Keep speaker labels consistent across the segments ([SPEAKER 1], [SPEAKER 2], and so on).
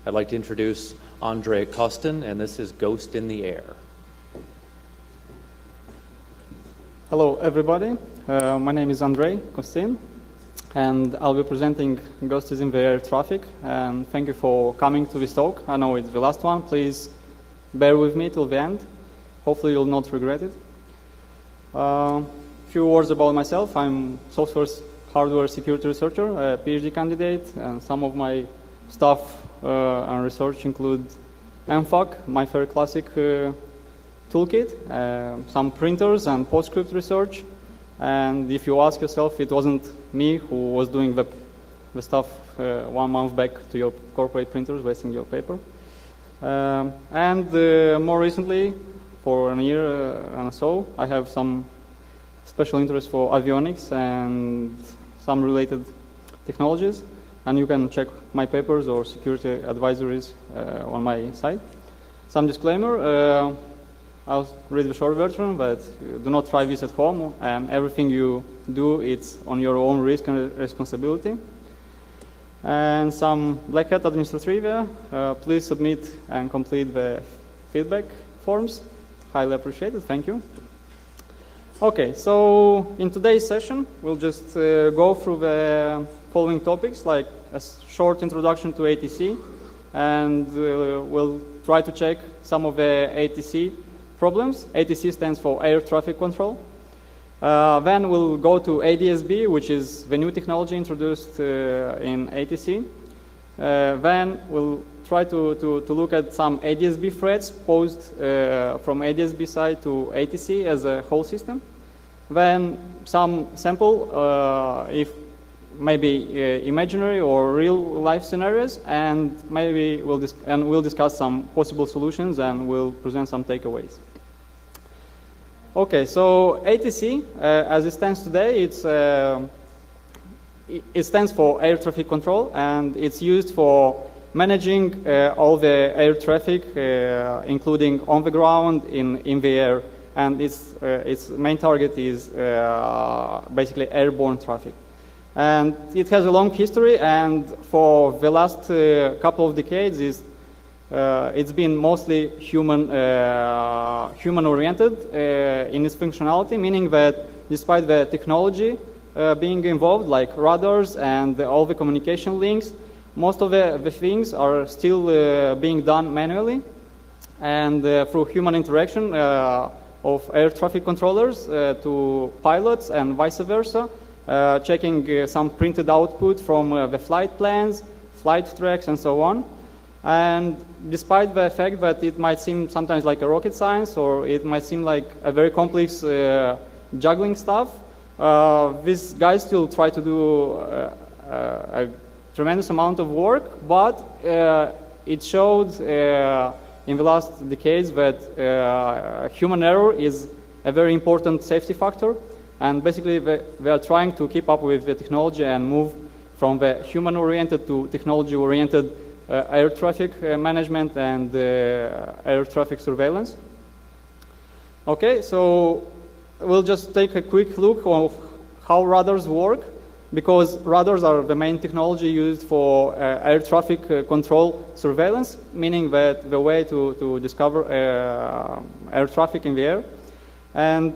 [SPEAKER 1] I'd like to introduce Andre Costin, and this is Ghost in the Air.
[SPEAKER 2] Hello, everybody. My name is Andre Costin, and I'll be presenting Ghost in the Air traffic. And thank you for coming to this talk. I know it's the last one. Please bear with me till the end. Hopefully, you'll not regret it. A few words about myself. I'm software hardware security researcher, a PhD candidate, and some of my stuff and research include MFAC, my very classic toolkit, some printers and PostScript research. And if you ask yourself, it wasn't me who was doing the stuff 1 month back to your corporate printers, wasting your paper. And more recently, for a year and so, I have some special interest for avionics and some related technologies. And you can check my papers or security advisories on my site. Some disclaimer. I'll read the short version, but do not try this at home, and everything you do, it's on your own risk and responsibility. And some Black Hat administrative, please submit and complete the feedback forms. Highly appreciated, thank you. Okay, so in today's session, we'll just go through the following topics, like a short introduction to ATC, and we'll try to check some of the ATC problems. ATC stands for Air Traffic Control. Then we'll go to ADSB, which is the new technology introduced in ATC. Then we'll try to look at some ADSB threats posed from ADSB side to ATC as a whole system. Then some sample, if maybe imaginary or real life scenarios, and maybe we'll discuss some possible solutions and we'll present some takeaways. Okay, so ATC, as it stands today, it stands for Air Traffic Control, and it's used for managing all the air traffic, including on the ground, in the air, and its main target is basically airborne traffic. And it has a long history, and for the last couple of decades, it's been mostly human-oriented in its functionality, meaning that despite the technology being involved, like rudders and all the communication links, most of the things are still being done manually, and through human interaction of air traffic controllers to pilots and vice versa, checking some printed output from the flight plans, flight tracks, and so on. And despite the fact that it might seem sometimes like a rocket science, or it might seem like a very complex juggling stuff, these guys still try to do a tremendous amount of work, but it showed in the last decades that human error is a very important safety factor. And basically, they are trying to keep up with the technology and move from the human-oriented to technology-oriented air traffic management and air traffic surveillance. Okay, so we'll just take a quick look of how rudders work, because rudders are the main technology used for air traffic control surveillance, meaning that the way to discover air traffic in the air. And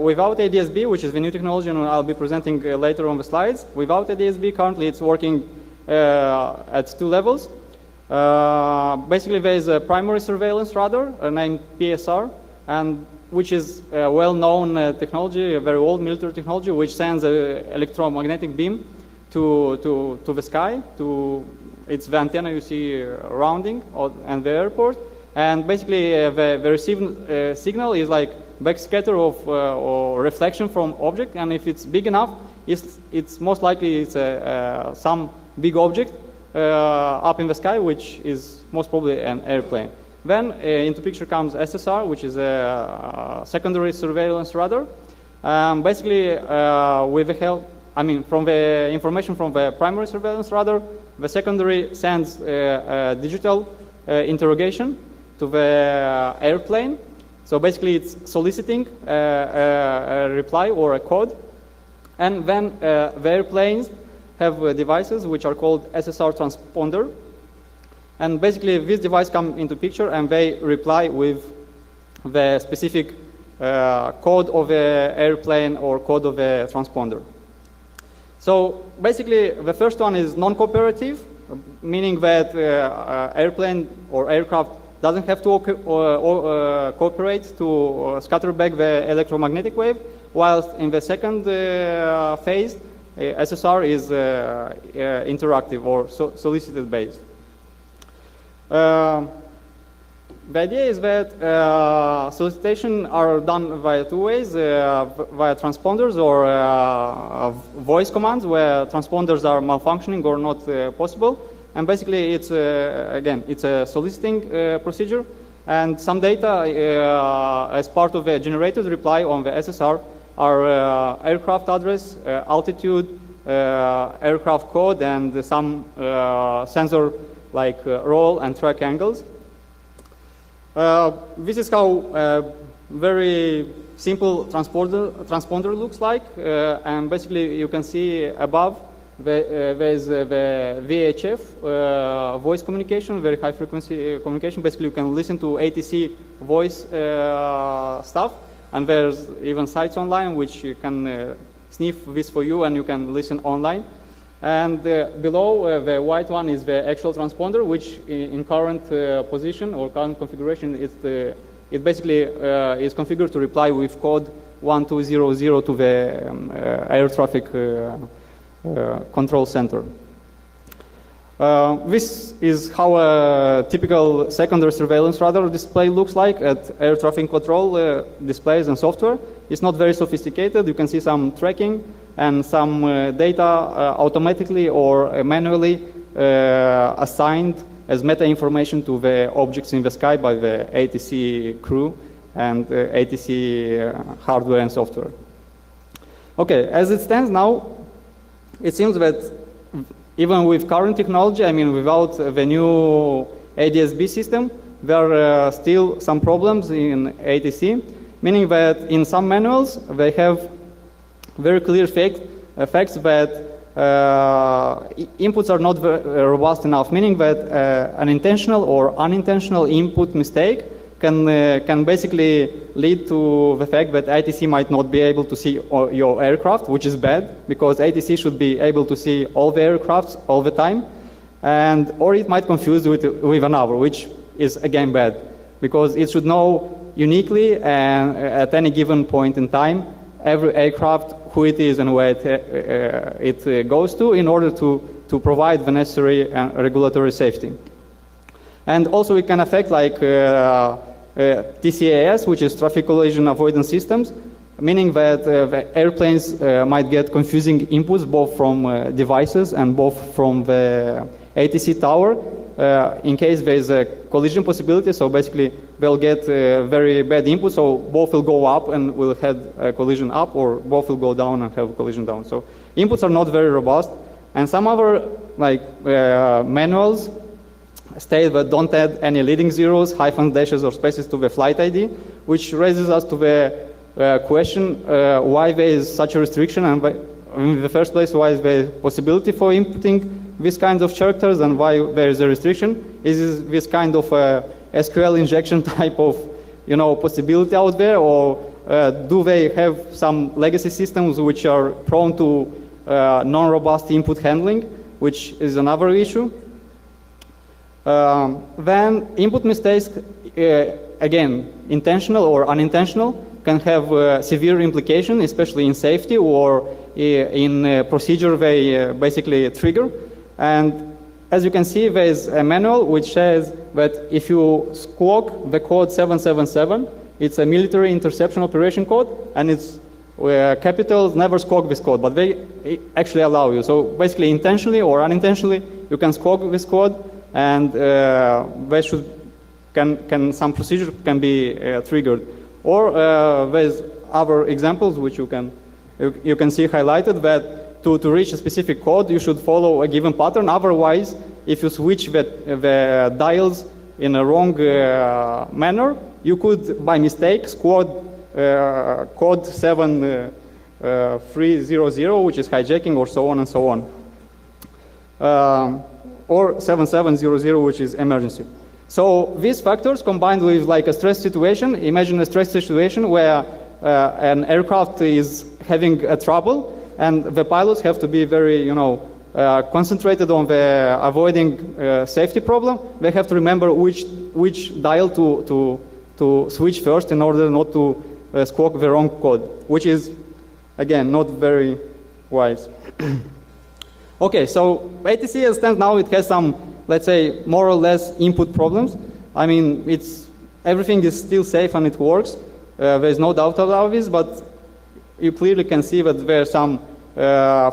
[SPEAKER 2] without ADSB, which is the new technology, and I'll be presenting later on the slides, without ADSB, currently it's working at 2 levels. Basically, there is a primary surveillance rudder named PSR, and which is a well-known technology, a very old military technology, which sends an electromagnetic beam to the sky. It's the antenna you see rounding and the airport. And basically, the received signal is like backscatter of or reflection from object, and if it's big enough, it's most likely it's some big object up in the sky, which is most probably an airplane. Then into picture comes Ssr, which is a secondary surveillance radar. Basically, with the help, from the information from the primary surveillance radar, the secondary sends digital interrogation to the airplane. So basically, it's soliciting a reply or a code. And then the airplanes have devices which are called Ssr Transponder. And basically, this device comes into picture, and they reply with the specific code of the airplane or code of the transponder. So basically, the first one is non-cooperative, meaning that airplane or aircraft doesn't have to cooperate to scatter back the electromagnetic wave, whilst in the second phase, SSR is interactive or solicited based. The idea is that solicitation are done via two ways, via transponders or voice commands, where transponders are malfunctioning or not possible. And basically, it's again, it's a soliciting procedure, and some data as part of a generated reply on the SSR are aircraft address, altitude, aircraft code, and some sensor like roll and track angles. This is how very simple transponder looks like, and basically you can see above there's the VHF voice communication, very high frequency communication. Basically, you can listen to ATC voice stuff, and there's even sites online which you can sniff this for you, and you can listen online. And below the white one is the actual transponder, which in current position or current configuration, it basically is configured to reply with code 1200 to the air traffic control center. This is how a typical secondary surveillance radar display looks like at air traffic control displays and software. It's not very sophisticated. You can see some tracking and some data automatically or manually assigned as meta information to the objects in the sky by the ATC crew and ATC hardware and software. Okay, as it stands now, it seems that even with current technology, I mean, without the new ADSB system, there are still some problems in ATC, meaning that in some manuals, they have very clear facts that inputs are not robust enough, meaning that an intentional or unintentional input mistake can basically lead to the fact that ATC might not be able to see your aircraft, which is bad, because ATC should be able to see all the aircrafts all the time, and or it might confuse with another, which is again bad, because it should know uniquely and at any given point in time every aircraft, who it is and where it goes to, in order to provide the necessary regulatory safety. And also it can affect like TCAS, which is traffic collision avoidance systems, meaning that the airplanes might get confusing inputs both from devices and both from the ATC tower in case there is a collision possibility. So basically they'll get very bad input, so both will go up and will have a collision up, or both will go down and have a collision down. So inputs are not very robust, and some other like manuals state that don't add any leading zeros, hyphens, dashes, or spaces to the flight ID, which raises us to the question why there is such a restriction, and in the first place, why is there possibility for inputting these kinds of characters, and why there is a restriction? Is this kind of SQL injection type of possibility out there, or do they have some legacy systems which are prone to non-robust input handling, which is another issue? Then input mistakes, again, intentional or unintentional, can have severe implication, especially in safety or in procedure they basically trigger. And as you can see, there is a manual which says that if you squawk the code 777, it's a military interception operation code, and it's capitals never squawk this code, but they actually allow you. So basically, intentionally or unintentionally, you can squawk this code, and some procedure can be triggered. Or there's other examples which you can see highlighted, that to reach a specific code, you should follow a given pattern. Otherwise, if you switch the dials in a wrong manner, you could, by mistake, squawk code 7300, which is hijacking, or so on and so on. or 7700, which is emergency. So these factors combined with like a stress situation, imagine a stress situation where an aircraft is having a trouble and the pilots have to be very, concentrated on the avoiding safety problem. They have to remember which dial to switch first in order not to squawk the wrong code, which is, again, not very wise. Okay, so ATC as stands now, it has some, let's say, more or less input problems. I mean, everything is still safe and it works. There's no doubt about this, but you clearly can see that there are some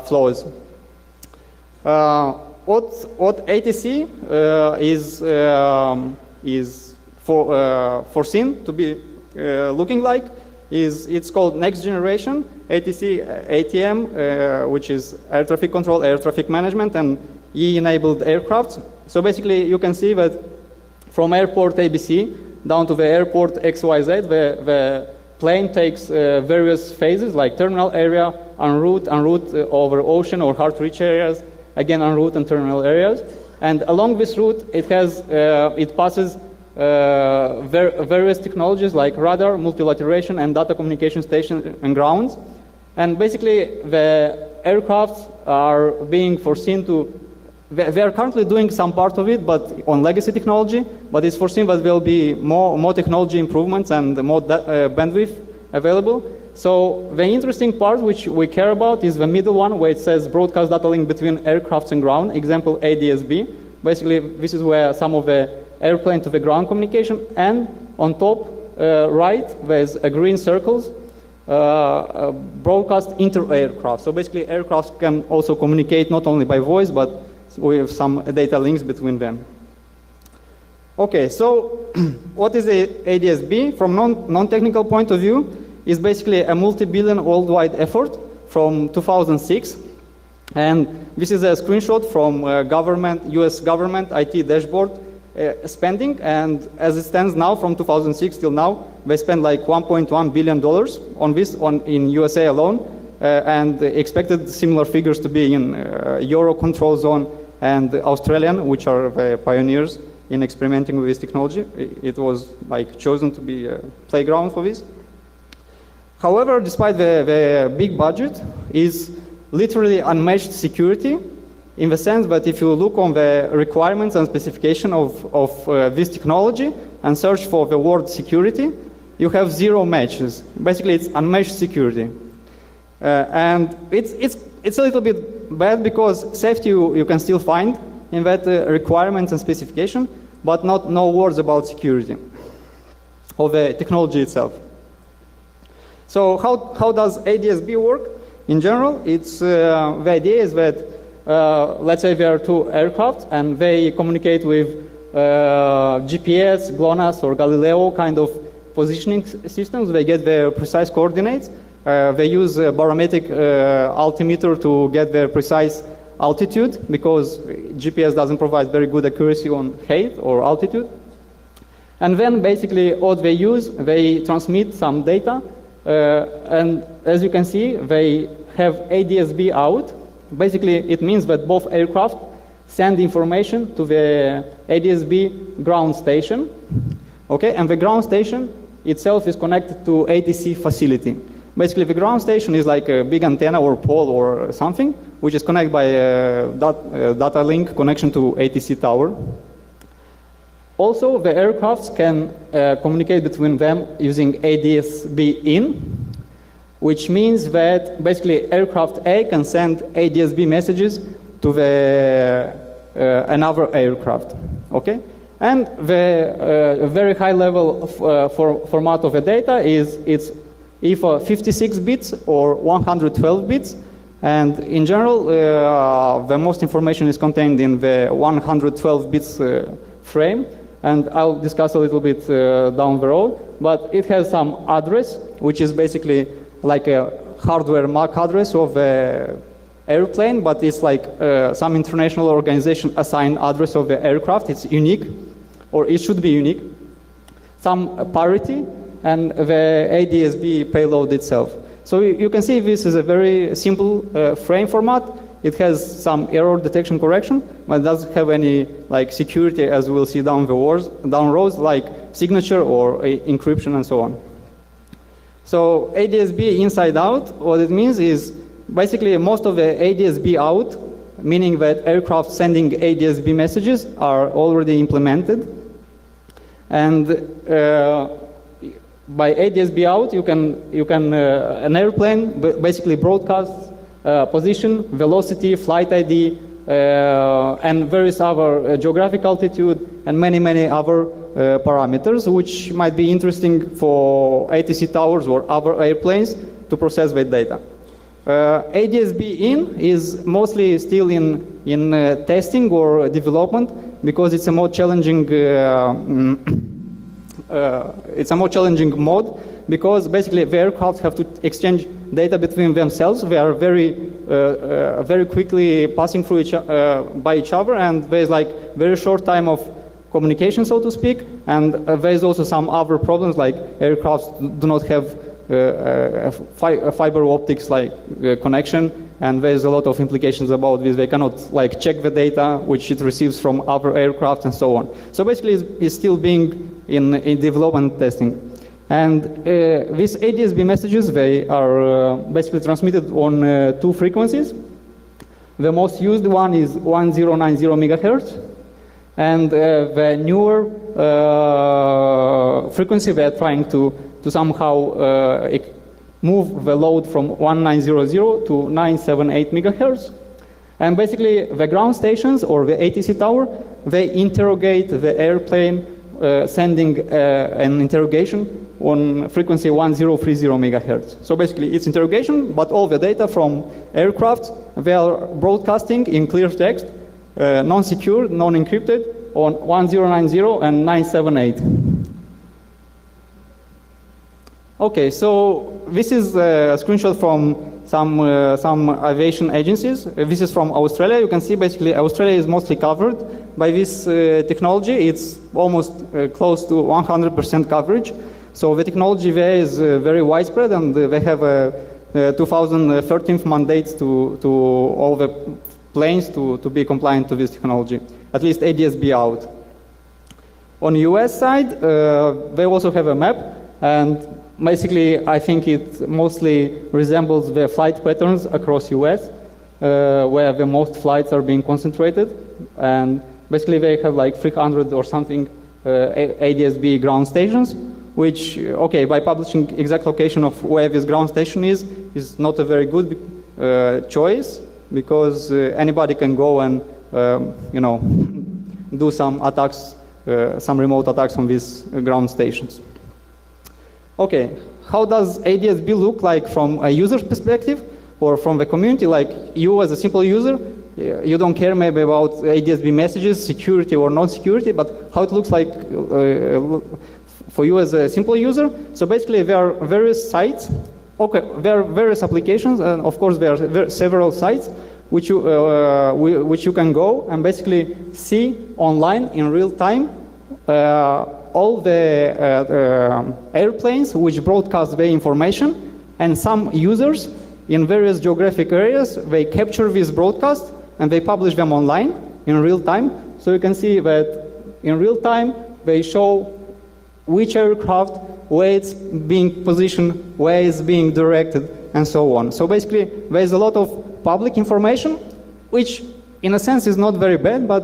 [SPEAKER 2] flaws. What ATC is foreseen to be looking like is it's called next generation ATC ATM, which is air traffic control, air traffic management, and E-enabled aircrafts. So basically, you can see that from airport ABC down to the airport XYZ, the plane takes various phases like terminal area, en route over ocean or hard-to-reach areas, again en route and terminal areas. And along this route, it passes various technologies like radar, multilateration, and data communication stations and grounds. And basically, the aircrafts are being foreseen to, they are currently doing some part of it, but on legacy technology, but it's foreseen that there will be more technology improvements and more bandwidth available. So the interesting part which we care about is the middle one, where it says broadcast data link between aircrafts and ground, example Adsb. Basically, this is where some of the airplane to the ground communication, and on top right, there's a green circles, broadcast inter-aircraft. So basically, aircrafts can also communicate not only by voice, but with some data links between them. Okay, so what is the Adsb? From non-technical point of view, is basically a multi-billion worldwide effort from 2006. And this is a screenshot from US government IT dashboard spending. And as it stands now, from 2006 till now, they spend like $1.1 billion on this in USA alone. And expected similar figures to be in Eurocontrol zone and Australian, which are the pioneers in experimenting with this technology. It was like chosen to be a playground for this. However, despite the big budget, is literally unmatched security, in the sense that if you look on the requirements and specification of this technology and search for the word security, you have 0 matches. Basically, it's unmatched security. And it's a little bit bad because safety you can still find in that requirements and specification, but no words about security of the technology itself. So how does Adsb work? In general, it's the idea is that let's say there are 2 aircraft and they communicate with GPS, GLONASS, or Galileo kind of positioning systems. They get their precise coordinates. They use a barometric altimeter to get their precise altitude, because GPS doesn't provide very good accuracy on height or altitude. And then basically what they use, they transmit some data. And as you can see, they have Adsb out. Basically, it means that both aircraft send information to the Adsb ground station. Okay, and the ground station itself is connected to ATC facility. Basically, the ground station is like a big antenna or pole or something, which is connected by a data link connection to ATC tower. Also, the aircrafts can communicate between them using Adsb in, which means that basically aircraft A can send Adsb messages to the another aircraft. Okay, and the very high level of, format of the data is it's either 56 bits or 112 bits, and in general, the most information is contained in the 112 bits frame. And I'll discuss a little bit down the road, but it has some address, which is basically like a hardware MAC address of the airplane, but it's like some international organization assigned address of the aircraft. It's unique, or it should be unique. Some parity, and the Adsb payload itself. So you can see this is a very simple frame format. It has some error detection correction, but doesn't have any like security, as we'll see down rows, like signature or encryption and so on. So ADSB inside out, what it means is basically most of the ADSB out, meaning that aircraft sending ADSB messages are already implemented. And by ADSB out, you can an airplane basically broadcasts position, velocity, flight ID, and various other geographic altitude, and many other parameters, which might be interesting for ATC towers or other airplanes to process that data. ADSB in is mostly still in testing or development because it's a more challenging mode, because basically the aircraft have to exchange data between themselves. They are very quickly passing through by each other, and there's like very short time of communication, so to speak. And there's also some other problems, like aircraft do not have fiber optics like connection, and there's a lot of implications about this. They cannot like check the data which it receives from other aircraft and so on. So basically it's still being in development testing. And these ADSB messages, they are basically transmitted on 2 frequencies. The most used one is 1090 megahertz, and the newer frequency they are trying to somehow move the load from 1900 to 978 megahertz. And basically the ground stations or the ATC tower, they interrogate the airplane sending an interrogation on frequency 1030 megahertz. So basically it's interrogation, but all the data from aircraft, they are broadcasting in clear text, non-secure, non-encrypted, on 1090 and 978. Okay, so this is a screenshot from some aviation agencies. This is from Australia. You can see basically Australia is mostly covered by this technology. It's almost close to 100% coverage. So the technology there is very widespread, and they have a 2013 mandates to all the planes to be compliant to this technology, at least ADSB out. On the US side, they also have a map, and basically I think it mostly resembles the flight patterns across US, where the most flights are being concentrated. And basically they have like 300 or something ADSB ground stations, which, okay, by publishing exact location of where this ground station is not a very good choice, because anybody can go and, you know, do some attacks, some remote attacks on these ground stations. Okay, how does ADSB look like from a user's perspective or from the community? Like you as a simple user, you don't care maybe about ADSB messages, security or non-security, but how it looks like for you as a simple user. So basically there are various sites. Okay, there are various applications, and of course there are several sites which you can go and basically see online in real time all the airplanes which broadcast the information, and some users in various geographic areas, they capture this broadcast and they publish them online in real time. So you can see that in real time they show which aircraft, where it's being positioned, where it's being directed, and so on. So basically there's a lot of public information, which in a sense is not very bad, but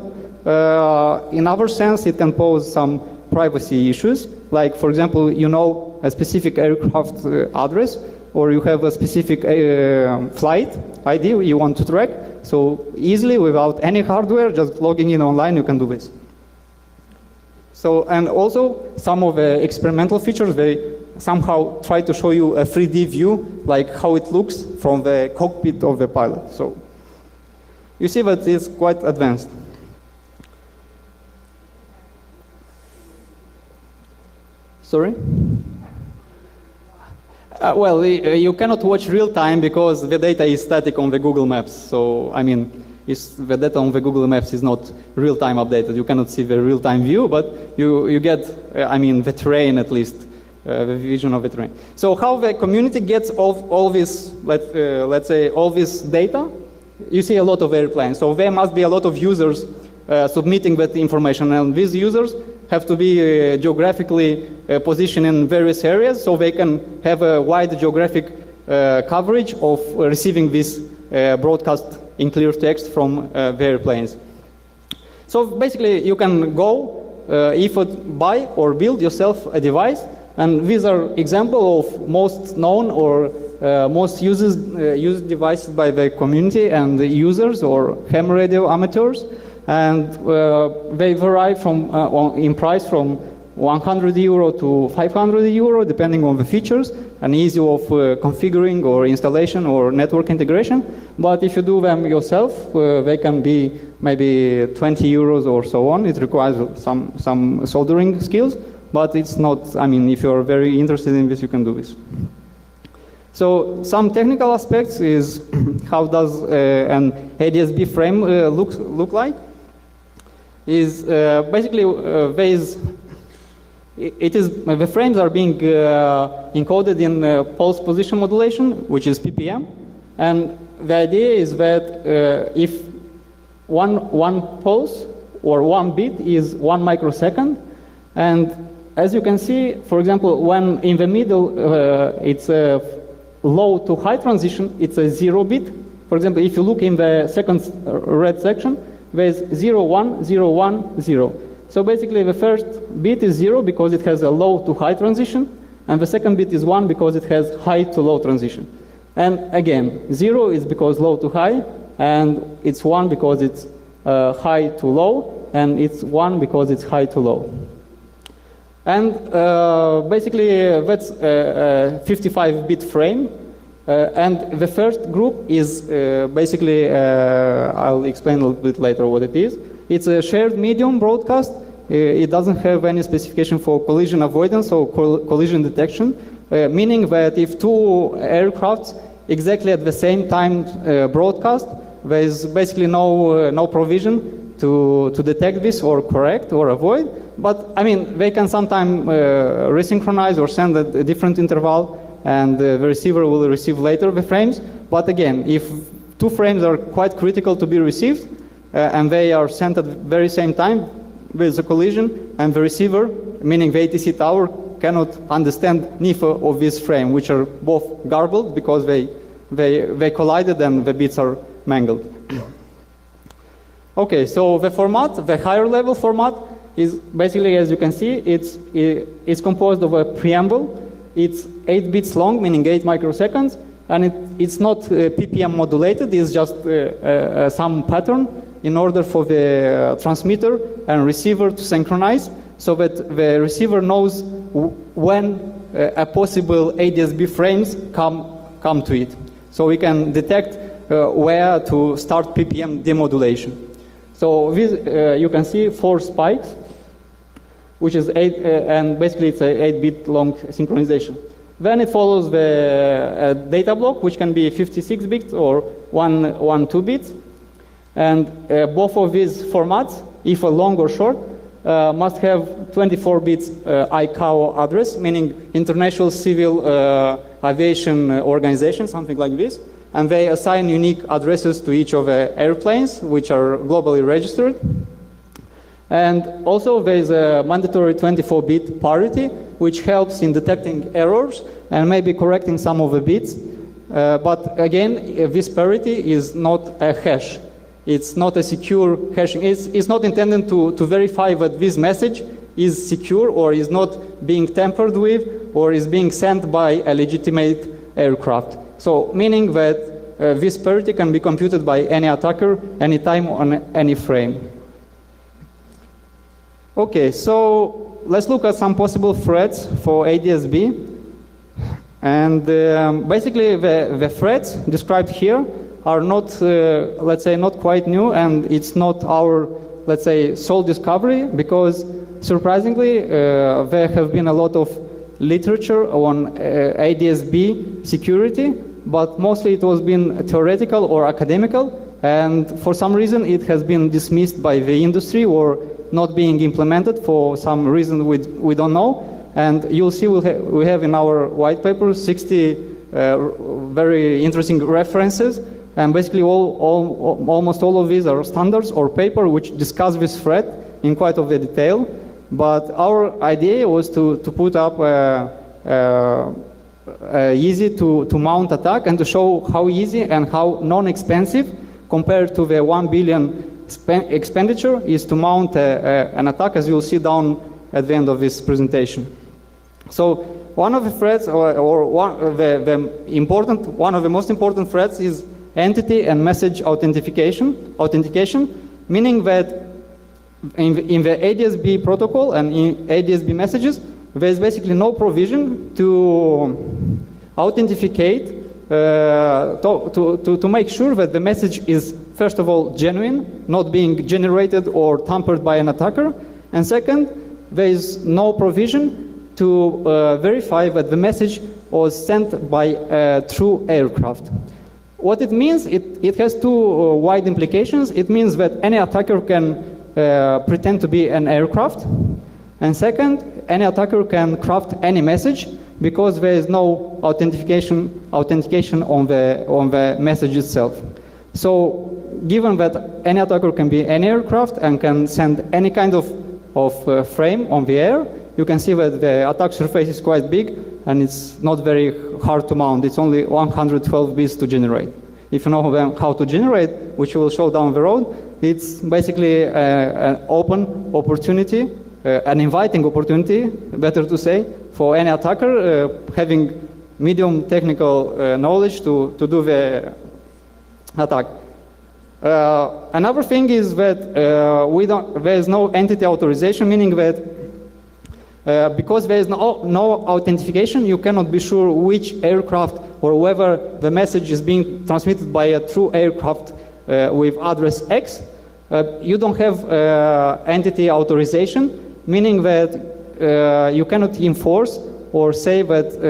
[SPEAKER 2] in other sense it can pose some privacy issues. Like, for example, you know a specific aircraft address, or you have a specific flight ID you want to track. So easily, without any hardware, just logging in online, you can do this. So, and also some of the experimental features, they somehow try to show you a 3D view, like how it looks from the cockpit of the pilot. So you see that it's quite advanced. Sorry? Well, you cannot watch real time because the data is static on the Google Maps. So, I mean, the data on the Google Maps is not real time updated. You cannot see the real time view, but you get, I mean, the terrain at least, the vision of the terrain. So how the community gets all this, let's say, all this data you see a lot of airplanes. So there must be a lot of users submitting that information, and these users have to be geographically positioned in various areas, so they can have a wide geographic coverage of receiving this broadcast in clear text from the airplanes. So basically, you can go either buy or build yourself a device, and these are examples of most known or most used devices by the community and the users or ham radio amateurs, and they vary from in price from 100 euro to 500 euro, depending on the features and ease of configuring or installation or network integration. But if you do them yourself, they can be maybe 20 euros or so on. It requires some soldering skills, but it's not, I mean, if you're very interested in this, you can do this. So some technical aspects is how does an ADSB frame look like? Is basically the frames are being encoded in pulse position modulation, which is PPM, and the idea is that if one pulse or one bit is 1 microsecond, and as you can see, for example, when in the middle it's a low to high transition, it's a 0 bit. For example, if you look in the second red section, there's 0, 1, 0, 1, 0. So basically the first bit is 0 because it has a low to high transition, and the second bit is 1 because it has high to low transition. And again, 0 is because low to high, and it's 1 because it's high to low, and it's 1 because it's high to low. And basically that's a 55-bit frame. And the first group is basically, I'll explain a little bit later what it is. It's a shared medium broadcast. It doesn't have any specification for collision avoidance or collision detection, meaning that if two aircrafts exactly at the same time broadcast, there is basically no provision to detect this or correct or avoid. But I mean, they can sometimes resynchronize or send at a different interval, and the receiver will receive later the frames. But again, if two frames are quite critical to be received, and they are sent at the very same time, with a collision, and the receiver, meaning the ATC tower, cannot understand neither of this frame, which are both garbled because they collided and the bits are mangled. Okay, so the format, the higher level format, is basically, as you can see, it's composed of a preamble. It's 8 bits long, meaning 8 microseconds, and it's not PPM modulated. It's just some pattern in order for the transmitter and receiver to synchronize, so that the receiver knows when a possible ADSB frames come to it. So we can detect where to start PPM demodulation. So this, you can see 4 spikes, which is 8, and basically it's an 8-bit long synchronization. Then it follows the data block, which can be 56 bits or 2 bits. And both of these formats, if a long or short, must have 24 bits ICAO address, meaning International Civil Aviation Organization, something like this. And they assign unique addresses to each of the airplanes, which are globally registered. And also there is a mandatory 24-bit parity, which helps in detecting errors and maybe correcting some of the bits. But again, this parity is not a hash. It's not a secure hashing. It's not intended to verify that this message is secure or is not being tampered with or is being sent by a legitimate aircraft. So meaning that this parity can be computed by any attacker anytime on any frame. Okay, so let's look at some possible threats for ADSB. And basically the threats described here are not, let's say, not quite new, and it's not our, let's say, sole discovery, because surprisingly, there have been a lot of literature on ADSB security, but mostly it was been theoretical or academical, and for some reason it has been dismissed by the industry or not being implemented for some reason we don't know. And you'll see we have in our white paper 60 very interesting references And basically almost all of these are standards or paper which discuss this threat in quite of the detail. But our idea was to put up easy to mount attack and to show how easy and how non-expensive compared to the 1 billion expenditure is to mount an attack, as you'll see down at the end of this presentation. So one of the threats, or one of the most important threats is entity and message authentication, meaning that in the Adsb protocol and in Adsb messages, there's basically no provision to authenticate, to make sure that the message is, first of all, genuine, not being generated or tampered by an attacker. And second, there is no provision to verify that the message was sent by through aircraft. What it means, it has two wide implications. It means that any attacker can pretend to be an aircraft. And second, any attacker can craft any message because there is no authentication on the message itself. So given that any attacker can be any aircraft and can send any kind of frame on the air, you can see that the attack surface is quite big and it's not very hard to mount. It's only 112 bits to generate. If you know how to generate, which we'll show down the road, it's basically an open opportunity, an inviting opportunity, better to say, for any attacker having medium technical knowledge to do the attack. Another thing is that there is no entity authorization, meaning that because there is no authentication, you cannot be sure which aircraft or whether the message is being transmitted by a true aircraft with address X. You don't have entity authorization, meaning that you cannot enforce or say that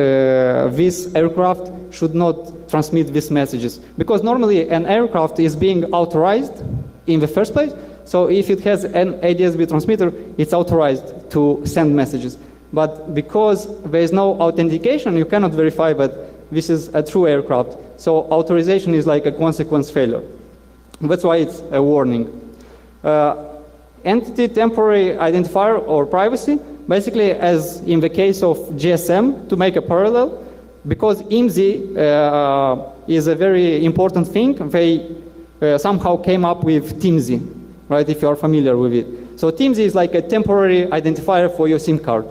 [SPEAKER 2] this aircraft should not transmit these messages. Because normally an aircraft is being authorized in the first place, so if it has an Adsb transmitter, it's authorized to send messages. But because there is no authentication, you cannot verify that this is a true aircraft. So authorization is like a consequence failure. That's why it's a warning. Entity temporary identifier or privacy, basically as in the case of GSM, to make a parallel, because IMSI is a very important thing, they somehow came up with TIMSI, right, if you are familiar with it. So TIMSI is like a temporary identifier for your SIM card.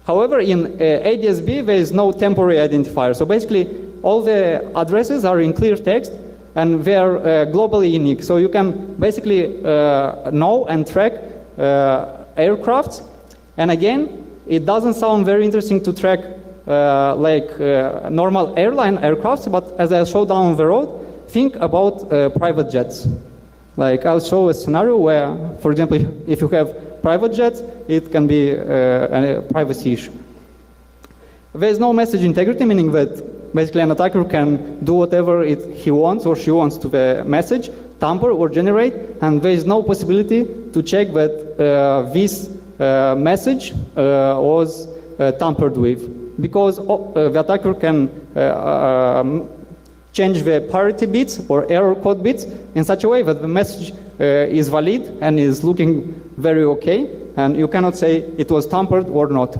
[SPEAKER 2] However, in Adsb, there is no temporary identifier. So basically, all the addresses are in clear text, and they are globally unique. So you can basically know and track aircrafts. And again, it doesn't sound very interesting to track normal airline aircrafts, but as I showed down the road, think about private jets. Like I'll show a scenario where, for example, if you have private jets, it can be a privacy issue. There is no message integrity, meaning that basically an attacker can do whatever he wants or she wants to the message, tamper or generate, and there is no possibility to check that this message was tampered with, because the attacker can change the parity bits or error code bits in such a way that the message is valid and is looking very okay, and you cannot say it was tampered or not.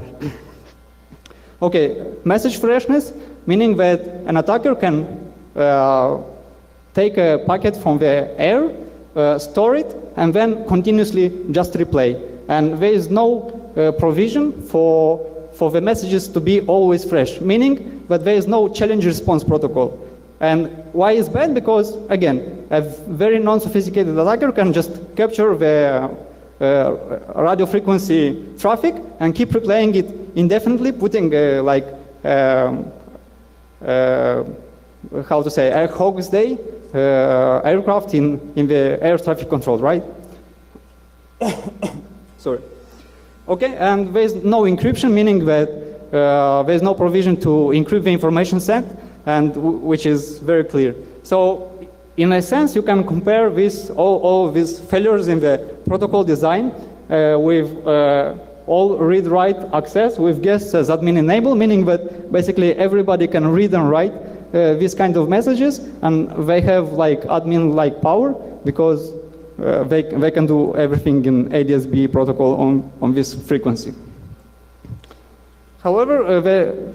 [SPEAKER 2] Okay, message freshness, meaning that an attacker can take a packet from the air, store it, and then continuously just replay. And there is no provision for the messages to be always fresh, meaning that there is no challenge response protocol. And why is bad? Because, again, a very non-sophisticated attacker can just capture the radio frequency traffic and keep replaying it indefinitely, putting how to say, a hog's day aircraft in the air traffic control, right? Sorry. Okay, and there's no encryption, meaning that there's no provision to encrypt the information sent, and which is very clear. So, in a sense, you can compare all these failures in the protocol design with all read-write access with guests as admin enable, meaning that basically everybody can read and write these kind of messages, and they have like admin-like power because they can do everything in ADSB protocol on this frequency. However,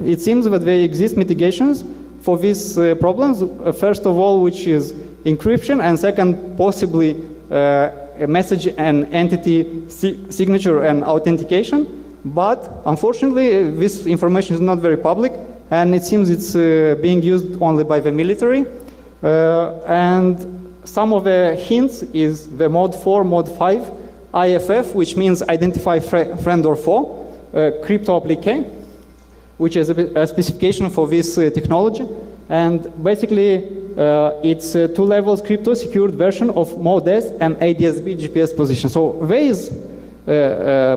[SPEAKER 2] it seems that there exist mitigations for these problems. First of all, which is encryption, and second, possibly a message and entity signature and authentication. But unfortunately, this information is not very public, and it seems it's being used only by the military. And some of the hints is the mode 4, mode 5, IFF, which means identify friend or foe, crypto applique, which is a specification for this technology. And basically, it's a 2 levels crypto secured version of mode S and ADSB GPS position. So there is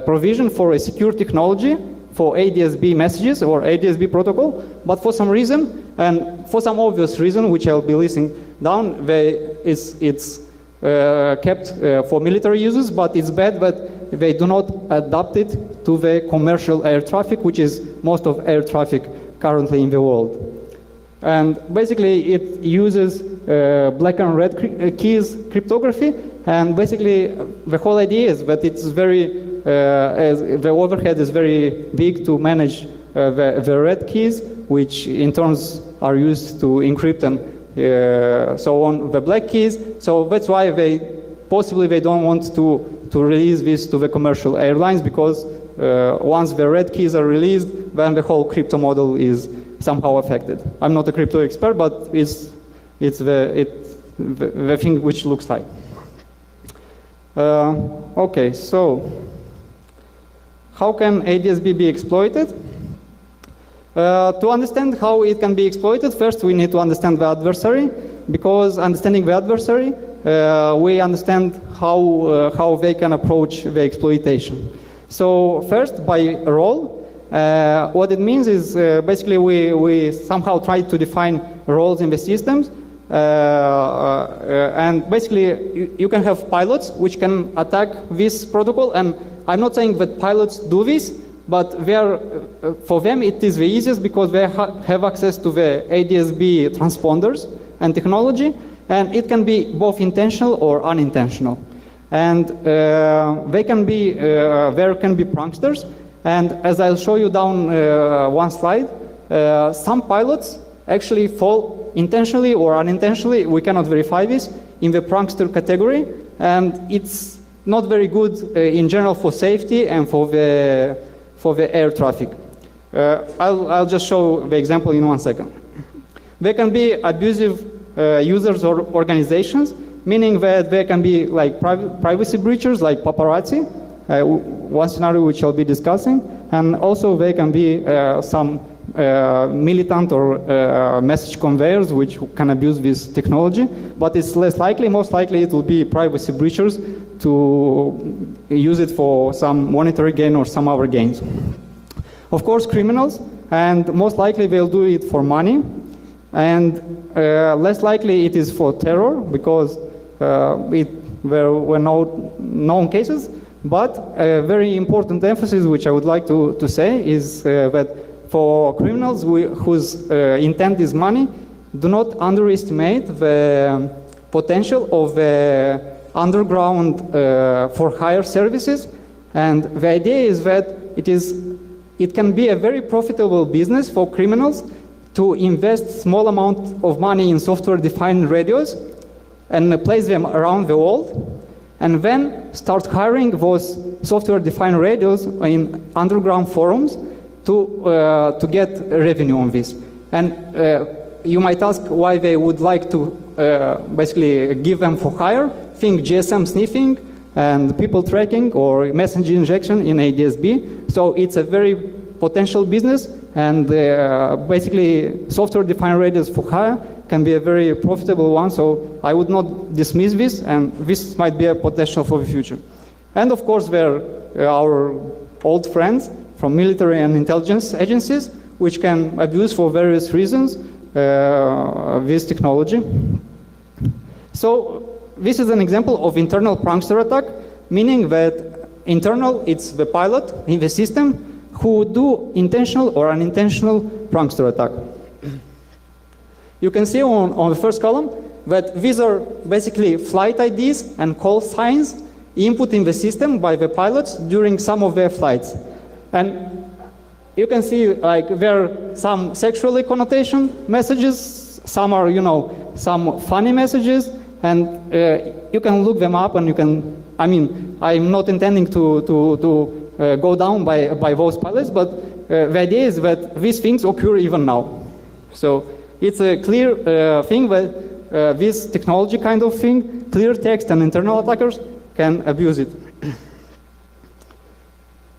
[SPEAKER 2] provision for a secure technology for ADSB messages or ADSB protocol, but for some reason, and for some obvious reason, which I'll be listing down, it's kept for military uses, but it's bad that they do not adapt it to the commercial air traffic, which is most of air traffic currently in the world. And basically, it uses black and red keys cryptography, and basically, the whole idea is that it's very, the overhead is very big to manage the red keys, which in turns are used to encrypt and so on the black keys. So that's why they don't want to release this to the commercial airlines, because once the red keys are released, then the whole crypto model is somehow affected. I'm not a crypto expert, but it's the thing which looks like. Okay, so how can ADSB be exploited? To understand how it can be exploited, first we need to understand the adversary, because understanding the adversary, we understand how they can approach the exploitation. So first, by role, what it means is basically we somehow try to define roles in the systems, and basically you can have pilots which can attack this protocol, and I'm not saying that pilots do this, but for them it is the easiest because they have access to the Adsb transponders and technology, and it can be both intentional or unintentional. And there can be pranksters, and as I'll show you down one slide, some pilots actually fall intentionally or unintentionally, we cannot verify this, in the prankster category, and it's not very good in general for safety and for the air traffic. I'll just show the example in 1 second. There can be abusive users or organizations, meaning that there can be like privacy breachers like paparazzi, one scenario which I'll be discussing, and also there can be some militant or message conveyors which can abuse this technology, but it's less likely. Most likely it will be privacy breachers to use it for some monetary gain or some other gains. Of course, criminals, and most likely they'll do it for money, and less likely it is for terror, because there were no known cases. But a very important emphasis which I would like to say is that for criminals whose intent is money, do not underestimate the potential of the underground for hire services. And the idea is that it can be a very profitable business for criminals to invest small amount of money in software-defined radios and place them around the world, and then start hiring those software-defined radios in underground forums to get revenue on this. And you might ask why they would like to basically give them for hire. Think GSM sniffing and people tracking or message injection in ADSB. So it's a very potential business, and basically software-defined radios for hire can be a very profitable one, so I would not dismiss this, and this might be a potential for the future. And of course, there are our old friends from military and intelligence agencies, which can abuse for various reasons this technology. So this is an example of internal prankster attack, meaning that internal, it's the pilot in the system who do intentional or unintentional prankster attack. You can see on the first column that these are basically flight IDs and call signs input in the system by the pilots during some of their flights. And you can see like there are some sexually connotation messages, some are, you know, some funny messages, and you can look them up and you can, I mean, I'm not intending to go down by those pilots, but the idea is that these things occur even now. So it's a clear thing that this technology kind of thing, clear text and internal attackers can abuse it.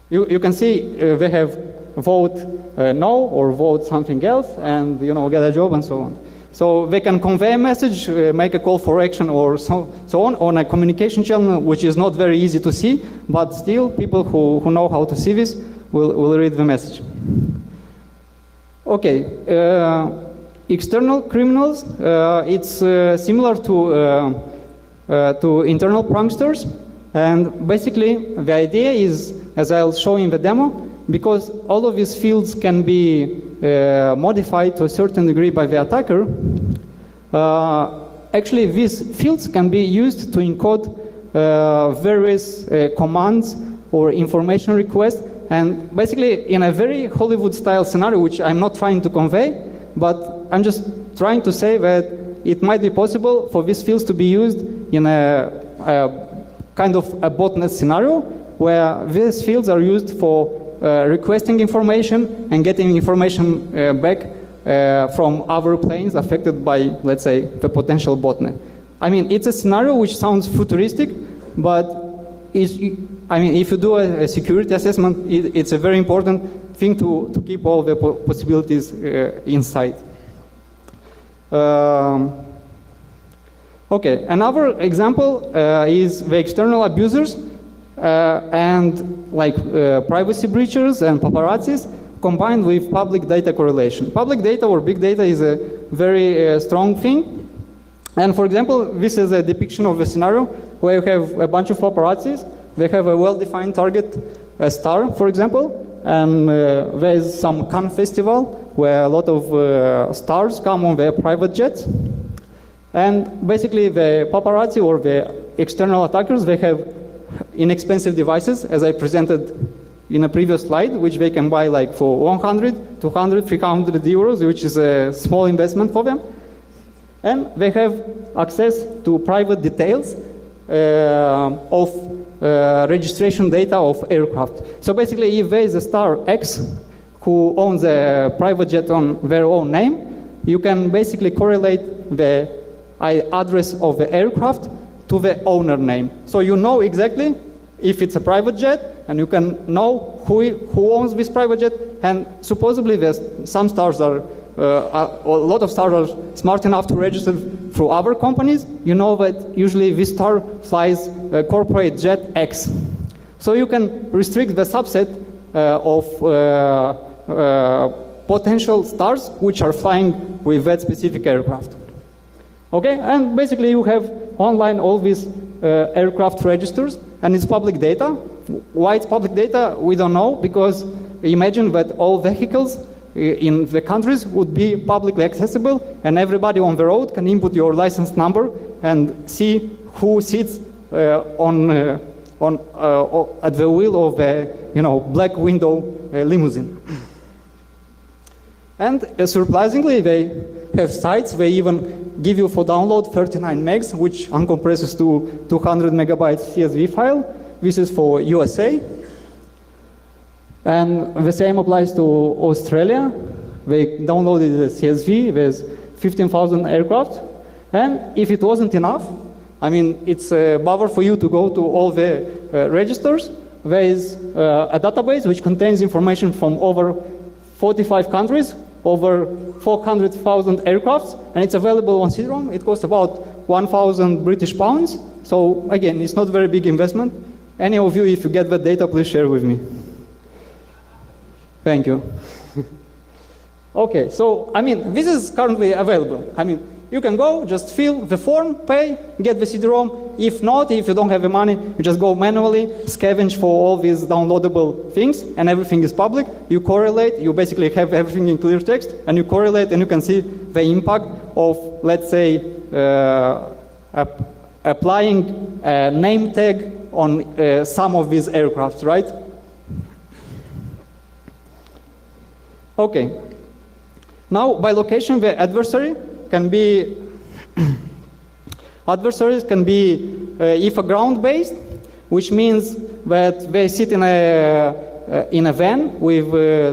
[SPEAKER 2] You can see they have vote no or vote something else and, you know, get a job and so on. So they can convey a message, make a call for action or so on a communication channel, which is not very easy to see, but still people who know how to see this will read the message. Okay, external criminals, it's similar to internal pranksters, and basically the idea is, as I'll show in the demo, because all of these fields can be modified to a certain degree by the attacker, actually these fields can be used to encode various commands or information requests, and basically in a very Hollywood-style scenario, which I'm not trying to convey, but I'm just trying to say that it might be possible for these fields to be used in a kind of a botnet scenario, where these fields are used for requesting information and getting information back from other planes affected by, let's say, the potential botnet. I mean, it's a scenario which sounds futuristic, but I mean, if you do a security assessment, it's a very important thing to keep all the possibilities in sight. Okay, another example is the external abusers and like privacy breachers and paparazzis combined with public data correlation. Public data or big data is a very strong thing. And for example, this is a depiction of a scenario where you have a bunch of paparazzis. They have a well-defined target, a star, for example, and there is some Cannes festival where a lot of stars come on their private jets. And basically the paparazzi or the external attackers, they have inexpensive devices, as I presented in a previous slide, which they can buy like for 100, 200, 300 euros, which is a small investment for them. And they have access to private details of registration data of aircraft. So basically, if there is a star X who owns a private jet on their own name, you can basically correlate the address of the aircraft to the owner name. So you know exactly if it's a private jet, and you can know who owns this private jet, and supposedly there's some stars are, a lot of stars are smart enough to register through other companies. You know that usually this star flies corporate jet X. So you can restrict the subset of potential stars which are flying with that specific aircraft. Okay, and basically you have online all these aircraft registers, and it's public data. Why it's public data, we don't know, because imagine that all vehicles in the countries would be publicly accessible, and everybody on the road can input your license number and see who sits at the wheel of a black window limousine. And surprisingly, they have sites. They even give you for download 39 megs, which uncompresses to 200 megabytes CSV file. This is for USA. And the same applies to Australia. They downloaded the CSV. There's 15,000 aircraft. And if it wasn't enough, I mean, it's a bother for you to go to all the registers. There is a database which contains information from over 45 countries, over 400,000 aircrafts, and it's available on CD-ROM. It costs about 1,000 British pounds. So again, it's not a very big investment. Any of you, if you get that data, please share with me. Thank you. Okay, so I mean, this is currently available. I mean, you can go, just fill the form, pay, get the CD-ROM. If not, if you don't have the money, you just go manually, scavenge for all these downloadable things, and everything is public. You correlate, you basically have everything in clear text, and you correlate, and you can see the impact of, let's say, applying a name tag on some of these aircrafts, right? Okay. Now, by location, the adversary can be adversaries can be if a ground-based, which means that they sit in a van with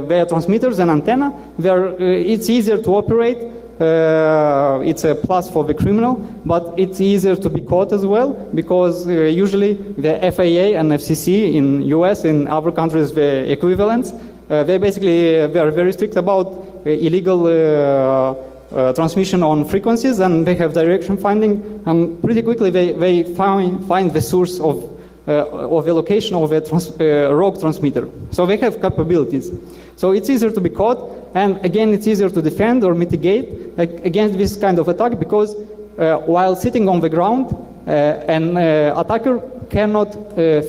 [SPEAKER 2] their transmitters and antenna. It's easier to operate. It's a plus for the criminal, but it's easier to be caught as well, because usually the FAA and FCC in US and other countries, the equivalents, they are very strict about illegal transmission on frequencies, and they have direction finding, and pretty quickly they find the source of the location of a rogue transmitter. So they have capabilities. So it's easier to be caught, and again, it's easier to defend or mitigate against this kind of attack, because while sitting on the ground, an attacker cannot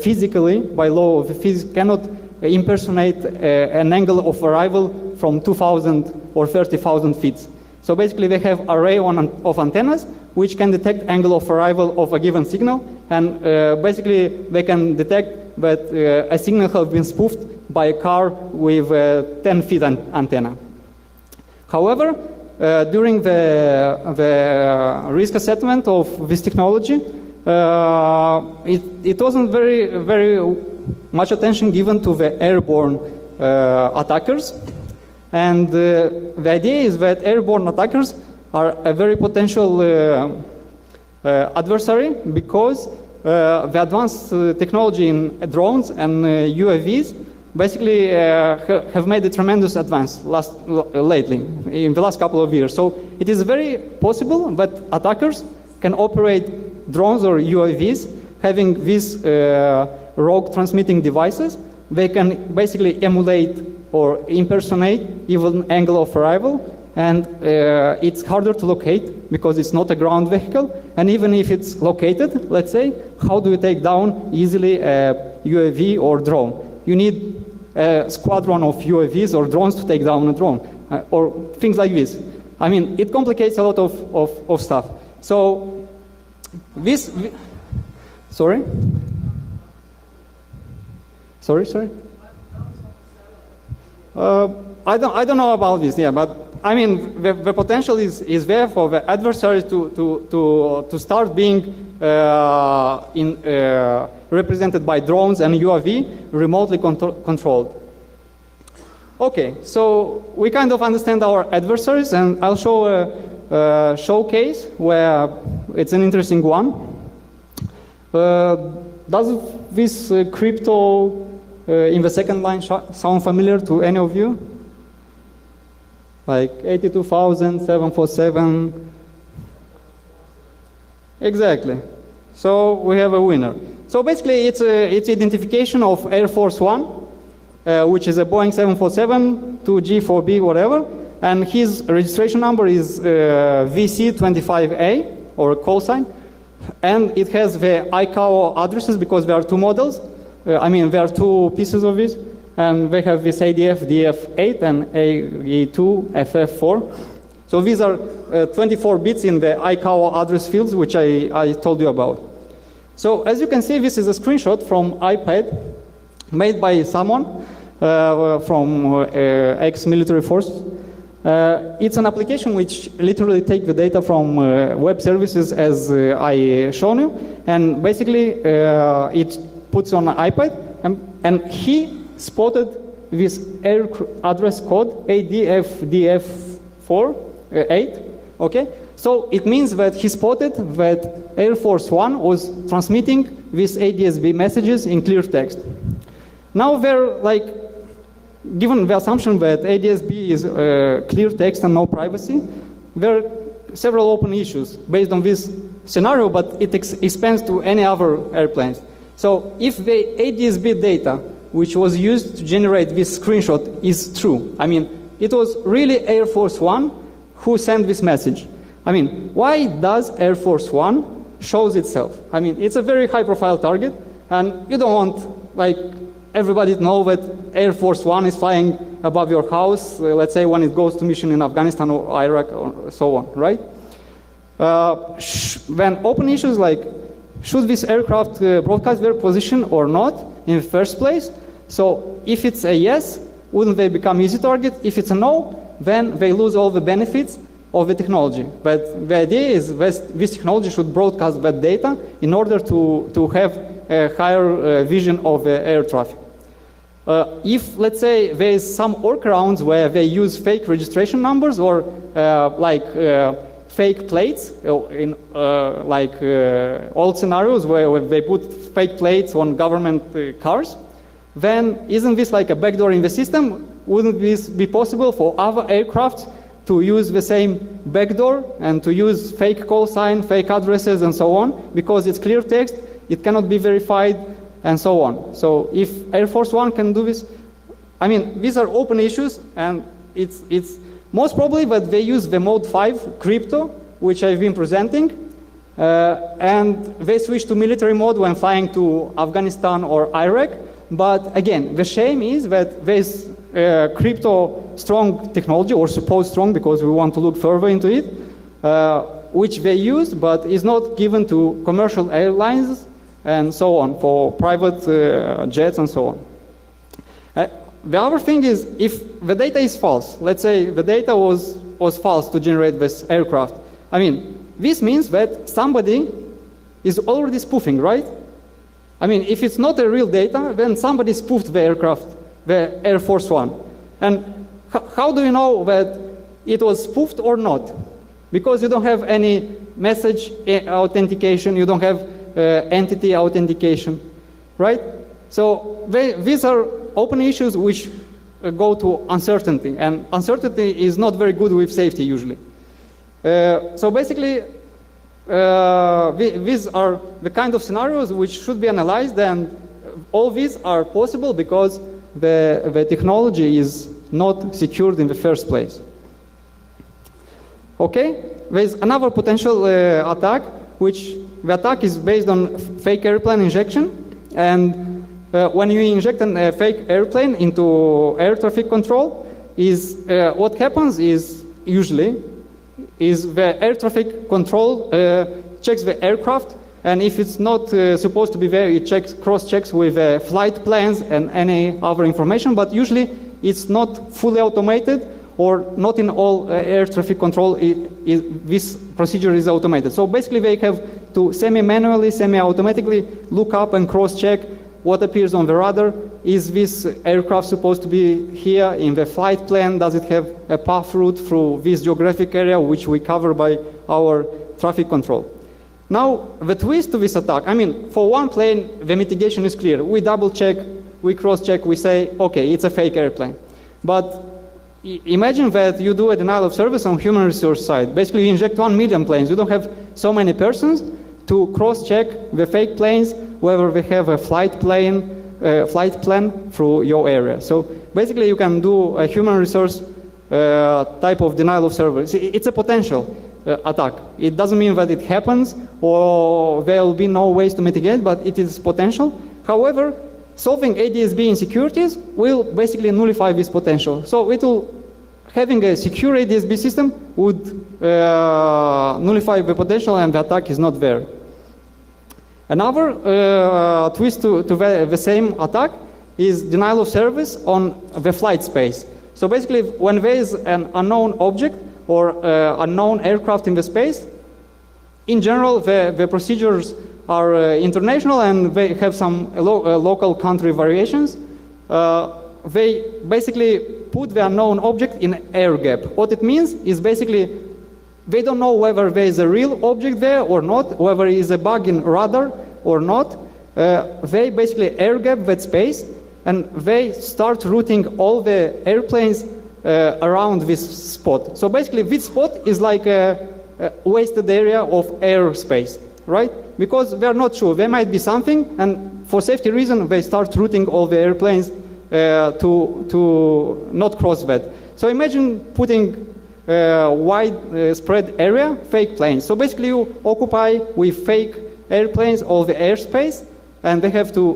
[SPEAKER 2] physically, by law of physics, cannot impersonate an angle of arrival from 2,000 or 30,000 feet. So basically, they have array of antennas which can detect angle of arrival of a given signal, and basically they can detect that a signal has been spoofed by a car with a 10 feet antenna. However, during the risk assessment of this technology, it wasn't very much attention given to the airborne attackers. And the idea is that airborne attackers are a very potential adversary, because the advanced technology in drones and UAVs basically have made a tremendous advance lately, in the last couple of years. So it is very possible that attackers can operate drones or UAVs having these rogue transmitting devices. They can basically emulate or impersonate even angle of arrival, and it's harder to locate because it's not a ground vehicle. And even if it's located, let's say, how do you take down easily a UAV or drone? You need a squadron of UAVs or drones to take down a drone, or things like this. I mean, it complicates a lot of stuff. So this, sorry? Sorry? I don't know about this, yeah, but I mean, the potential is there for the adversaries to start being represented by drones and UAV remotely controlled. Okay, so we kind of understand our adversaries, and I'll show a showcase where it's an interesting one. Does this crypto in the second line sound familiar to any of you? Like 82,747. Exactly. So we have a winner. So basically, it's identification of Air Force One, which is a Boeing 747 to G4B, whatever, and his registration number is VC25A, or call sign, and it has the ICAO addresses because there are two models. There are two pieces of this, and they have this ADF DF8 and AE2 FF4. So these are 24 bits in the ICAO address fields, which I told you about. So as you can see, this is a screenshot from iPad made by someone from ex-military force. It's an application which literally takes the data from web services, as I shown you, and basically it puts on an iPad, and he spotted this air address code ADFDF48, okay? So it means that he spotted that Air Force One was transmitting these Adsb messages in clear text. Now they're like, given the assumption that Adsb is clear text and no privacy, there are several open issues based on this scenario, but it expands to any other airplanes. So if the Adsb data, which was used to generate this screenshot, is true, it was really Air Force One who sent this message. Why does Air Force One shows itself? It's a very high-profile target, and you don't want everybody to know that Air Force One is flying above your house, let's say when it goes to mission in Afghanistan or Iraq or so on, right? When open issues like, should this aircraft broadcast their position or not in the first place? So if it's a yes, wouldn't they become easy target? If it's a no, then they lose all the benefits of the technology. But the idea is this technology should broadcast that data in order to have a higher vision of air traffic. If, let's say, there is some workarounds where they use fake registration numbers or fake plates in old scenarios where they put fake plates on government cars, then isn't this like a backdoor in the system? Wouldn't this be possible for other aircraft to use the same backdoor and to use fake call sign, fake addresses, and so on? Because it's clear text, it cannot be verified, and so on. So if Air Force One can do this, I mean, these are open issues, and it's most probably that they use the mode 5 crypto, which I've been presenting, and they switch to military mode when flying to Afghanistan or Iraq. But again, the shame is that there's crypto strong technology, or supposed strong because we want to look further into it, which they use, but is not given to commercial airlines and so on, for private jets and so on. The other thing is, if the data is false, let's say the data was false to generate this aircraft, I mean, this means that somebody is already spoofing, right? I mean, if it's not a real data, then somebody spoofed the aircraft, the Air Force One. And how do you know that it was spoofed or not? Because you don't have any message authentication, you don't have entity authentication, right? So these are open issues which go to uncertainty, and uncertainty is not very good with safety usually. So basically, these are the kind of scenarios which should be analyzed, and all these are possible because the technology is not secured in the first place. Okay, there's another potential attack, which the attack is based on fake airplane injection, and when you inject a fake airplane into air traffic control, what happens is usually the air traffic control checks the aircraft, and if it's not supposed to be there, it cross-checks with flight plans and any other information, but usually it's not fully automated, or not in all air traffic control this procedure is automated. So basically they have to semi-manually, semi-automatically look up and cross-check what appears on the radar. Is this aircraft supposed to be here in the flight plan? Does it have a path route through this geographic area, which we cover by our traffic control? Now, the twist to this attack, I mean, for one plane, the mitigation is clear. We double check, we cross check, we say, okay, it's a fake airplane. But imagine that you do a denial of service on human resource side. Basically, you inject 1 million planes. You don't have so many persons to cross-check the fake planes, whether they have a flight plan through your area. So basically, you can do a human resource type of denial of service. It's a potential attack. It doesn't mean that it happens or there will be no ways to mitigate, but it is potential. However, solving ADSB insecurities will basically nullify this potential. So having a secure ADSB system would nullify the potential, and the attack is not there. Another twist to the same attack is denial of service on the flight space. So basically, when there is an unknown object or unknown aircraft in the space, in general, the procedures are international and they have some local country variations. They basically put the unknown object in air gap. What it means is basically they don't know whether there is a real object there or not, whether it is a bug in radar or not. They basically air gap that space, and they start routing all the airplanes around this spot. So basically this spot is like a wasted area of airspace, right? Because they're not sure. There might be something, and for safety reason, they start routing all the airplanes to not cross that. So imagine putting wide spread area, fake planes. So basically you occupy with fake airplanes all the airspace, and they have to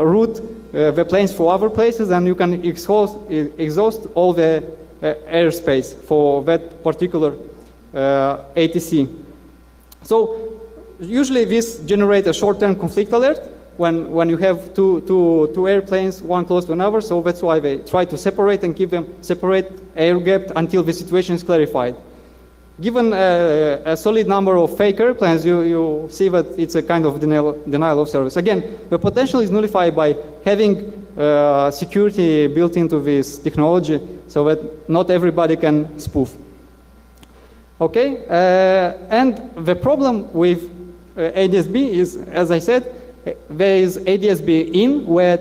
[SPEAKER 2] route the planes for other places, and you can exhaust all the airspace for that particular ATC. So usually this generates a short-term conflict alert when you have two airplanes, one close to another. So that's why they try to separate and keep them separate, air gapped until the situation is clarified. Given a solid number of fake airplanes, you see that it's a kind of denial of service. Again, the potential is nullified by having security built into this technology so that not everybody can spoof. Okay, and the problem with Adsb is, as I said, there is Adsb in where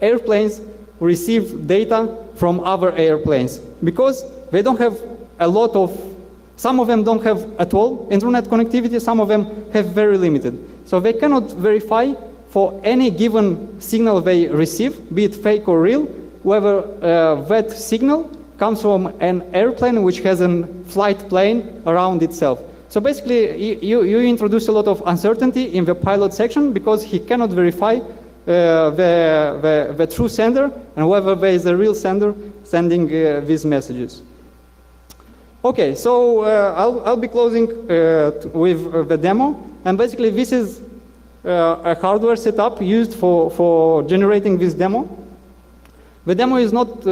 [SPEAKER 2] airplanes receive data from other airplanes because they don't have a lot of, some of them don't have at all internet connectivity, some of them have very limited. So they cannot verify for any given signal they receive, be it fake or real, whether that signal comes from an airplane which has a flight plane around itself. So basically, you introduce a lot of uncertainty in the pilot section because he cannot verify the true sender and whether there is a real sender sending these messages. Okay, so I'll be closing with the demo. And basically, this is a hardware setup used for generating this demo. The demo is not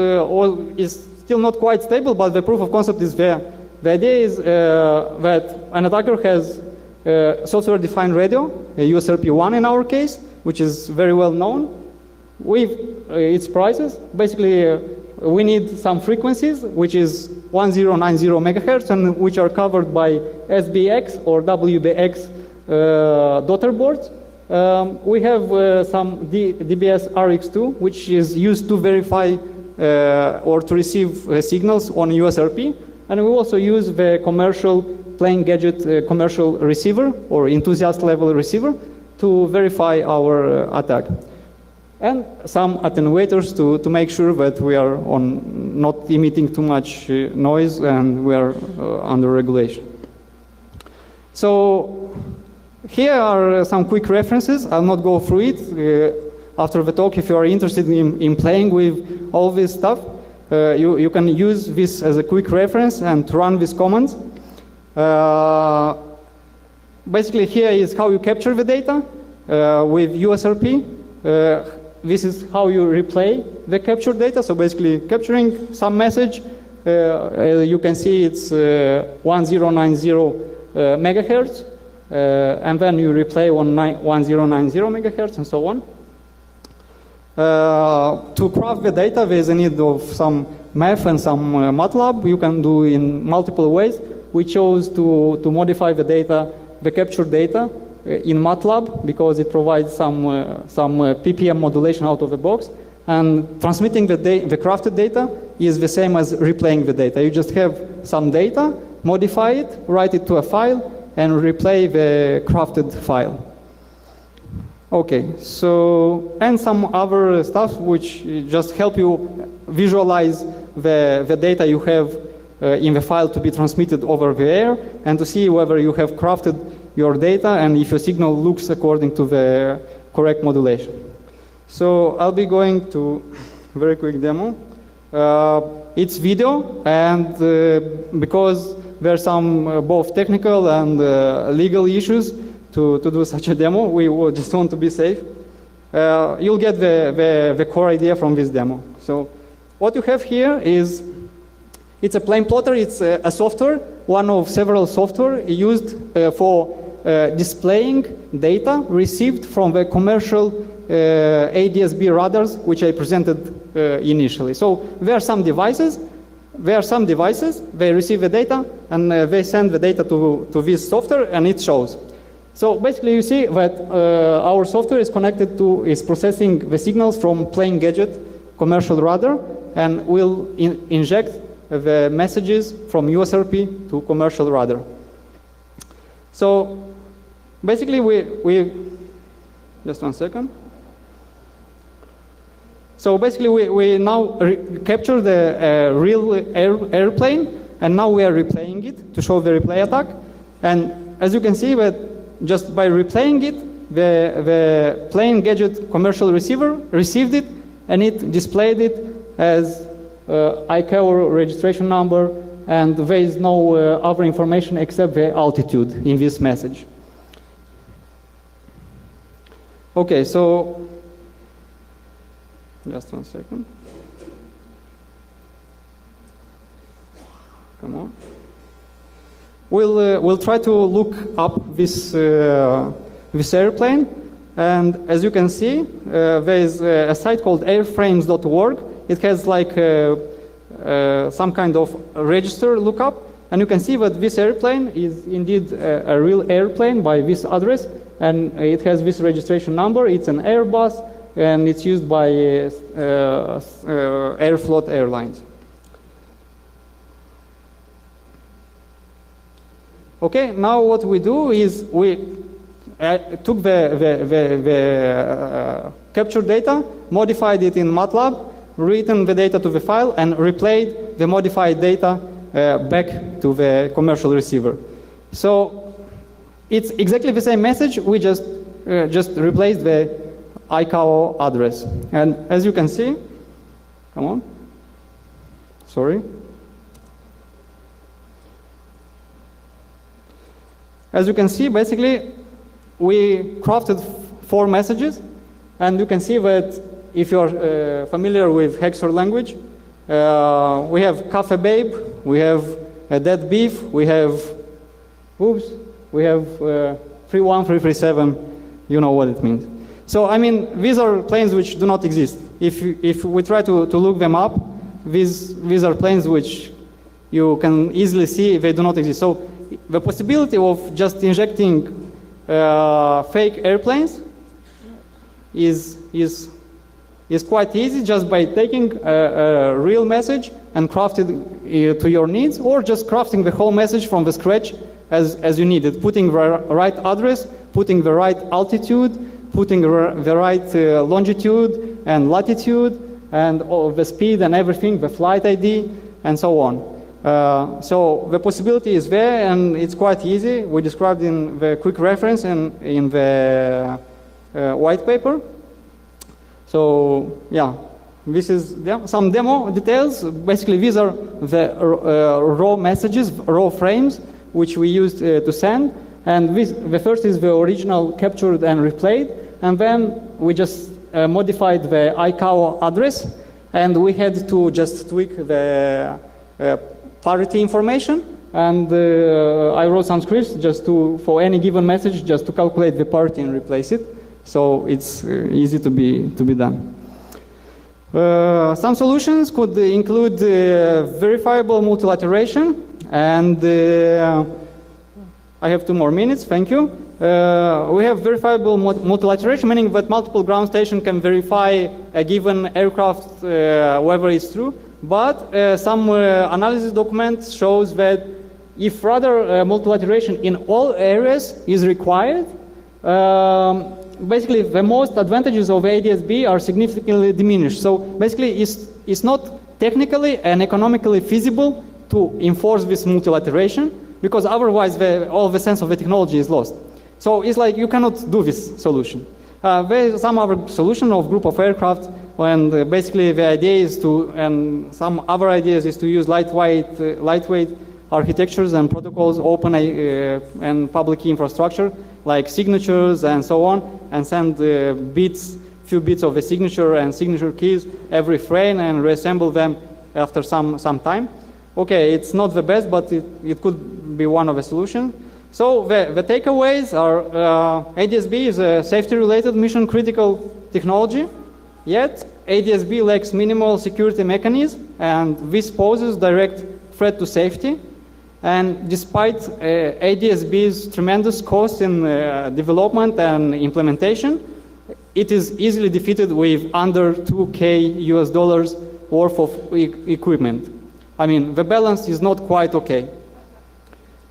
[SPEAKER 2] is still not quite stable, but the proof of concept is there. The idea is that an attacker has software-defined radio, a USRP1 in our case, which is very well known, with its prices. Basically, we need some frequencies, which is 1090 megahertz, and which are covered by SBX or WBX daughter boards. We have some DBS RX2, which is used to verify or to receive signals on USRP. And we also use the commercial plain gadget commercial receiver or enthusiast level receiver to verify our attack. And some attenuators to make sure that we are not emitting too much noise and we are under regulation. So here are some quick references. I'll not go through it. After the talk, if you are interested in playing with all this stuff, you can use this as a quick reference and to run these commands. Basically, here is how you capture the data with USRP. This is how you replay the captured data. So basically, capturing some message, you can see it's 1090 megahertz, and then you replay on 1090 megahertz, and so on. To craft the data, there is a need of some math and some MATLAB. You can do in multiple ways. We chose to modify the data, the captured data, in MATLAB because it provides some PPM modulation out of the box. And transmitting the crafted data is the same as replaying the data. You just have some data, modify it, write it to a file, and replay the crafted file. Okay, so, and some other stuff which just help you visualize the data you have in the file to be transmitted over the air and to see whether you have crafted your data and if your signal looks according to the correct modulation. So I'll be going to a very quick demo. It's video, and because there are some both technical and legal issues to do such a demo, we would just want to be safe. You'll get the core idea from this demo. So what you have here is, it's a plane plotter. It's a software, one of several software used for displaying data received from the commercial Adsb rudders, which I presented initially. So there are some devices. They receive the data, and they send the data to this software, and it shows. So basically, you see that our software is processing the signals from plain gadget commercial rudder, and will inject the messages from USRP to commercial rudder. So basically, we just one second. So basically, we now capture the real airplane, and now we are replaying it to show the replay attack. And as you can see, that just by replaying it, the plain gadget commercial receiver received it, and it displayed it as ICAO registration number and there is no other information except the altitude in this message. Okay, so just 1 second. Come on. We'll try to look up this airplane, and as you can see, there is a site called airframes.org. It has like some kind of register lookup, and you can see that this airplane is indeed a real airplane by this address, and it has this registration number. It's an Airbus, and it's used by Airflot Airlines. Okay, now what we do is we took the captured data, modified it in MATLAB, written the data to the file, and replayed the modified data back to the commercial receiver. So it's exactly the same message. We just replaced the ICAO address. And as you can see, come on, sorry. As you can see, basically, we crafted 4 messages, and you can see that if you're familiar with Hexor language, we have Cafe Babe, we have a dead beef, we have, oops, we have 31337, you know what it means. So, I mean, these are planes which do not exist. If we try to look them up, these are planes which you can easily see they do not exist. So, the possibility of just injecting fake airplanes is quite easy just by taking a real message and crafting it to your needs, or just crafting the whole message from the scratch as you need it, putting the right address, putting the right altitude, putting the right longitude and latitude, and all the speed and everything, the flight ID, and so on. So the possibility is there, and it's quite easy. We described in the quick reference and in the white paper. So yeah, this is some demo details. Basically, these are the raw messages, raw frames, which we used to send. And the first is the original captured and replayed, and then we just modified the ICAO address, and we had to just tweak the parity information, and I wrote some scripts just for any given message, just to calculate the parity and replace it. So it's easy to be done. Some solutions could include verifiable multilateration, and I have 2 more minutes, thank you. We have verifiable multilateration, meaning that multiple ground stations can verify a given aircraft whether it's true. But some analysis document shows that if rather multilateration in all areas is required, basically the most advantages of Adsb are significantly diminished. So basically it's not technically and economically feasible to enforce this multilateration, because otherwise all the sense of the technology is lost. So it's like you cannot do this solution. There is some other solution of group of aircraft, and basically the idea is and some other ideas is to use lightweight architectures and protocols, open and public key infrastructure, like signatures and so on, and send few bits of the signature and signature keys every frame and reassemble them after some time. Okay, it's not the best, but it could be one of the solutions. So the takeaways are Adsb is a safety-related mission-critical technology, yet Adsb lacks minimal security mechanism, and this poses direct threat to safety. And despite Adsb's tremendous cost in development and implementation, it is easily defeated with under $2K US worth of equipment. I mean, the balance is not quite okay.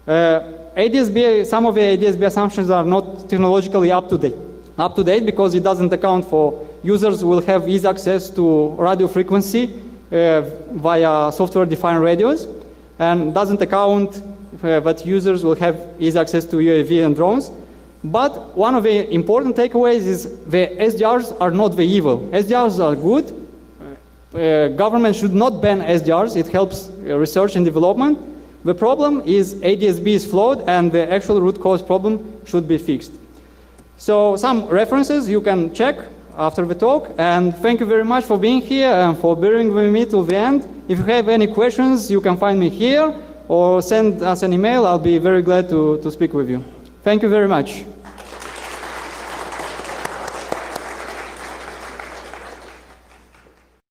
[SPEAKER 2] Some of the Adsb assumptions are not technologically up to date because it doesn't account for users will have easy access to radio frequency via software-defined radios, and doesn't account that users will have easy access to UAV and drones. But one of the important takeaways is the SDRs are not the evil. SDRs are good. government should not ban SDRs. It helps research and development. The problem is ADSB is flawed, and the actual root cause problem should be fixed. So some references you can check after the talk, and thank you very much for being here and for bearing with me till the end. If you have any questions, you can find me here or send us an email. I'll be very glad to speak with you. Thank you very much.